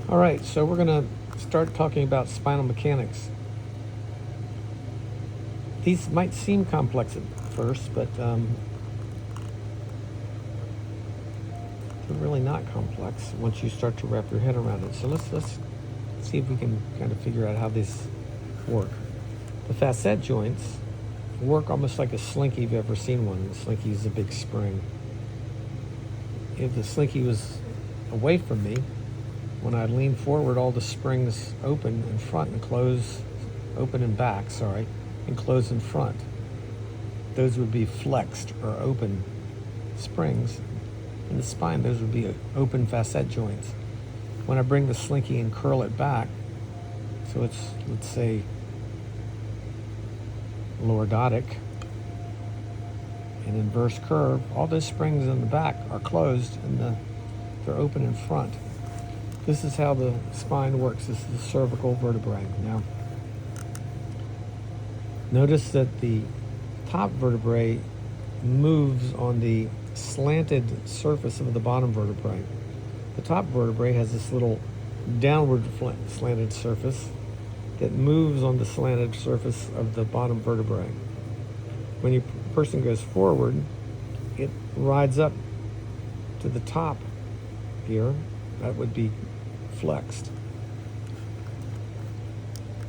All right, so we're going to start talking about spinal mechanics. These might seem complex at first, but they're really not complex once you start to wrap your head around it. So let's see if we can kind of figure out how these work. The facet joints work almost like a slinky, if you've ever seen one. The slinky is a big spring. If the slinky was away from me, when I lean forward, all the springs open in front and close, open and back, and close in front. Those would be flexed or open springs. In the spine, those would be open facet joints. When I bring the slinky and curl it back, so it's, let's say, lordotic, an inverse curve, all those springs in the back are closed and they're open in front. This is how the spine works. This is the cervical vertebrae. Now, notice that the top vertebrae moves on the slanted surface of the bottom vertebrae. The top vertebrae has this little downward slanted surface that moves on the slanted surface of the bottom vertebrae. When a person goes forward, it rides up to the top here. That would be flexed.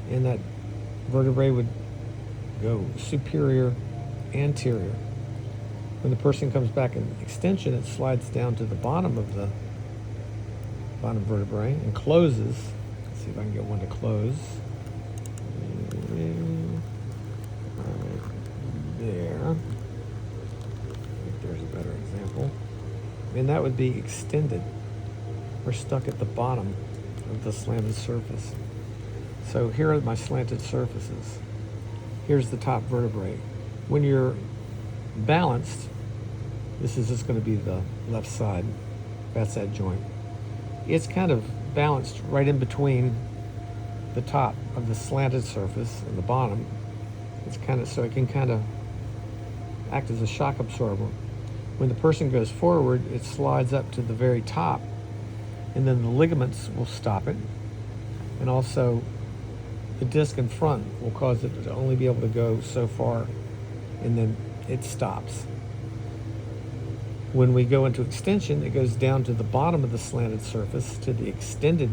And that vertebrae would go superior, anterior. When the person comes back in extension, it slides down to the bottom of the bottom vertebrae and closes. Let's see if I can get one to close. Right there. I think there's a better example. And that would be extended. We're stuck at the bottom of the slanted surface. So here are my slanted surfaces. Here's the top vertebrae. When you're balanced, this is just going to be the left side, facet joint. It's kind of balanced right in between the top of the slanted surface and the bottom. It's kind of, so it can kind of act as a shock absorber. When the person goes forward, it slides up to the very top, and then the ligaments will stop it, and also the disc in front will cause it to only be able to go so far, and then it stops. When we go into extension, it goes down to the bottom of the slanted surface to the extended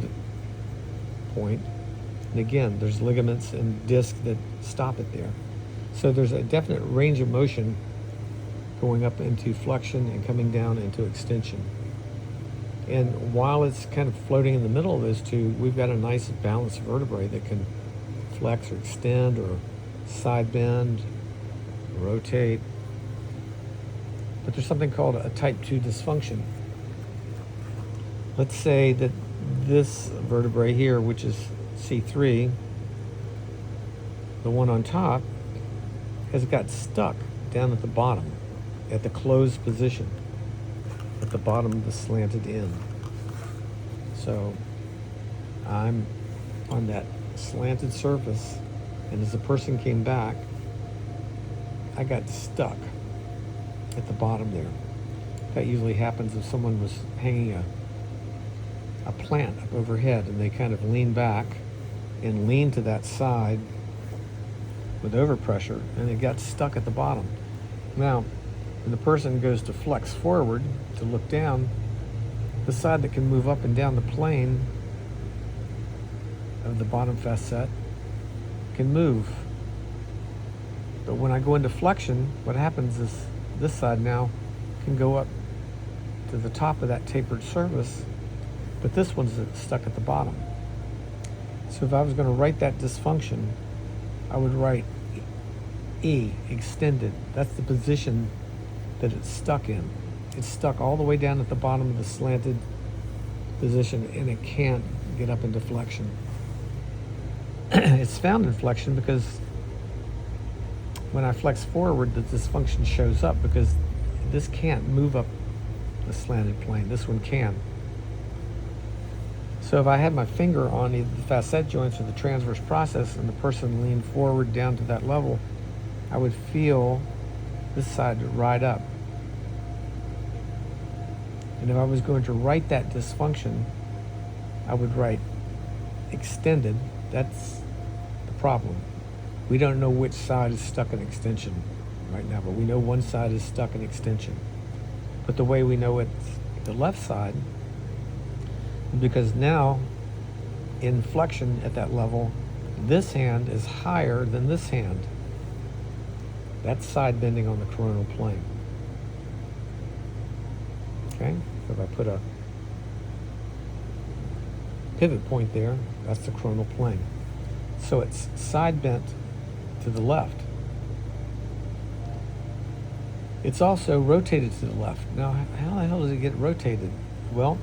point, and again, there's ligaments and disc that stop it there. So there's a definite range of motion going up into flexion and coming down into extension. And while it's kind of floating in the middle of those two, we've got a nice balanced vertebrae that can flex or extend or side bend, rotate. But there's something called a type 2 dysfunction. Let's say that this vertebrae here, which is C3, the one on top, has got stuck down at the bottom, at the closed position, at the bottom of the slanted end. So I'm on that slanted surface, and as the person came back, I got stuck at the bottom there. That usually happens if someone was hanging a plant up overhead and they kind of lean back and lean to that side with overpressure, and it got stuck at the bottom. Now, when the person goes to flex forward to look down, the side that can move up and down the plane of the bottom facet can move. But when I go into flexion, what happens is this side now can go up to the top of that tapered surface, but this one's stuck at the bottom. So if I was going to write that dysfunction, I would write E, extended. That's the position that it's stuck in. It's stuck all the way down at the bottom of the slanted position, and it can't get up into flexion. It's found in flexion because when I flex forward, the dysfunction shows up because this can't move up the slanted plane. This one can. So if I had my finger on either the facet joints or the transverse process and the person leaned forward down to that level, I would feel this side ride up. And if I was going to write that dysfunction, I would write extended. That's the problem. We don't know which side is stuck in extension right now, but we know one side is stuck in extension. But the way we know it's the left side is because now in flexion at that level, this hand is higher than this hand. That's side bending on the coronal plane. Okay, so if I put a pivot point there, that's the coronal plane. So it's side bent to the left. It's also rotated to the left. Now, how the hell does it get rotated? Well,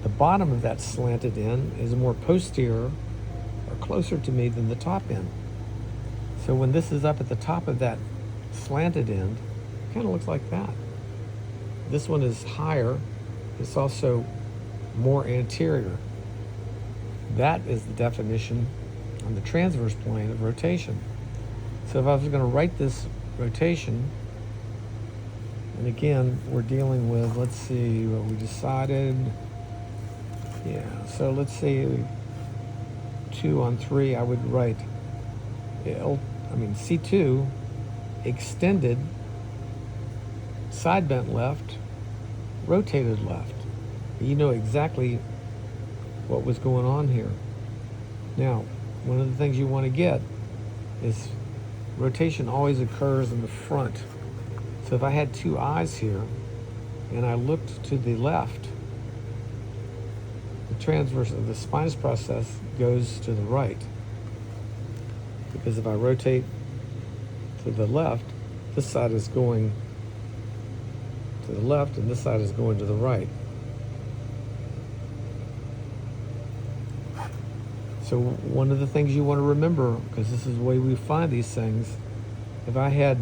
the bottom of that slanted end is more posterior or closer to me than the top end. So when this is up at the top of that slanted end, it kind of looks like that. This one is higher. It's also more anterior. That is the definition on the transverse plane of rotation. So if I was going to write this rotation, and again, we're dealing with, let's see what we decided. Yeah, so let's say 2 on 3, I would write C2 extended, side bent left, rotated left. You know exactly what was going on here. Now, one of the things you want to get is rotation always occurs in the front. So if I had two eyes here and I looked to the left, the transverse of the spinous process goes to the right. Because if I rotate to the left, this side is going to the left and this side is going to the right. So one of the things you want to remember, because this is the way we find these things, if I had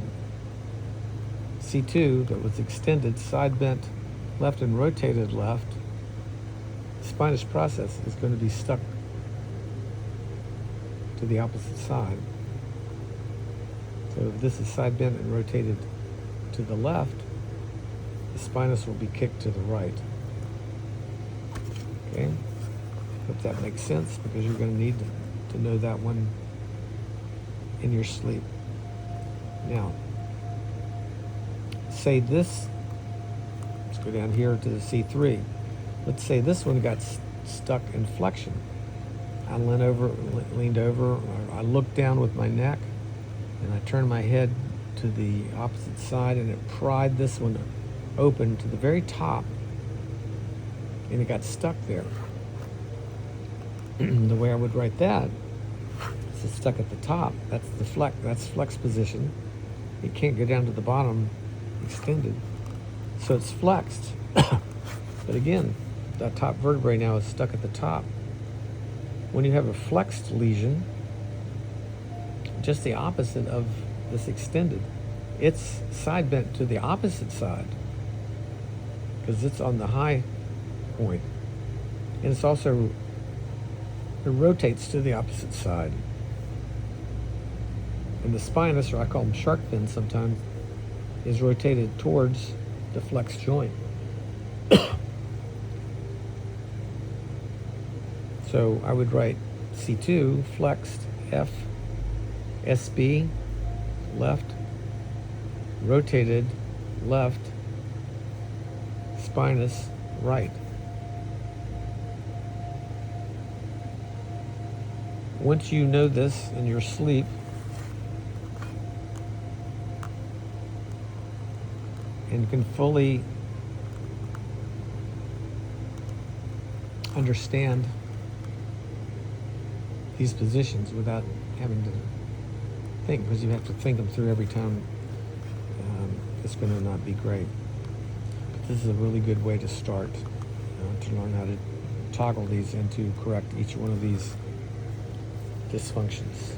C2 that was extended, side bent left and rotated left, the spinous process is going to be stuck to the opposite side. So if this is side bent and rotated to the left, the spinous will be kicked to the right. Okay? Hope that makes sense, because you're going to need to know that one in your sleep. Now, say this, let's go down here to the C3. Let's say this one got stuck in flexion. I leaned over, or I looked down with my neck, and I turned my head to the opposite side, and it pried this one open to the very top, and it got stuck there. The way I would write that is it's stuck at the top. That's the flex position. It can't go down to the bottom extended. So it's flexed. But again, that top vertebrae now is stuck at the top. When you have a flexed lesion, just the opposite of this extended, it's side bent to the opposite side because it's on the high point. And it's also, it rotates to the opposite side. And the spinous, or I call them shark fins sometimes, is rotated towards the flexed joint. So I would write C2 flexed, F, SB, left, rotated, left, spinous, right. Once you know this in your sleep, and can fully understand these positions without having to think, because you have to think them through every time, it's going to not be great. But this is a really good way to start to learn how to toggle these and to correct each one of these dysfunctions.